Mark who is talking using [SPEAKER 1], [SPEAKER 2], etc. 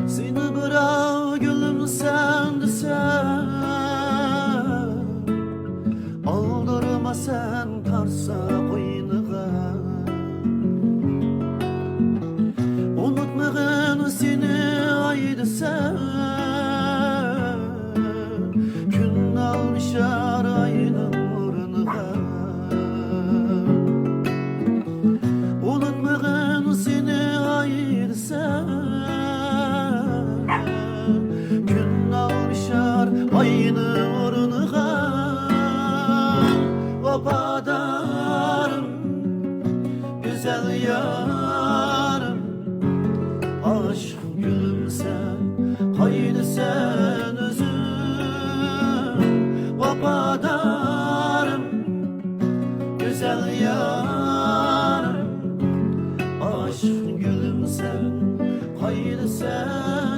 [SPEAKER 1] Seni bırak gülüm sen de sen, aldırma sen tarsa koynuğa. Unutmağın seni aydı sen, gün almışar ayının ornuğa. Unutmağın seni aydı sen, gün almışar ayının ornuğa. Vafadarım, güzel yarım, aşk gülüm sen, haydi sen özün. Vafadarım, güzel yarım, aşk gülüm sen, haydi sen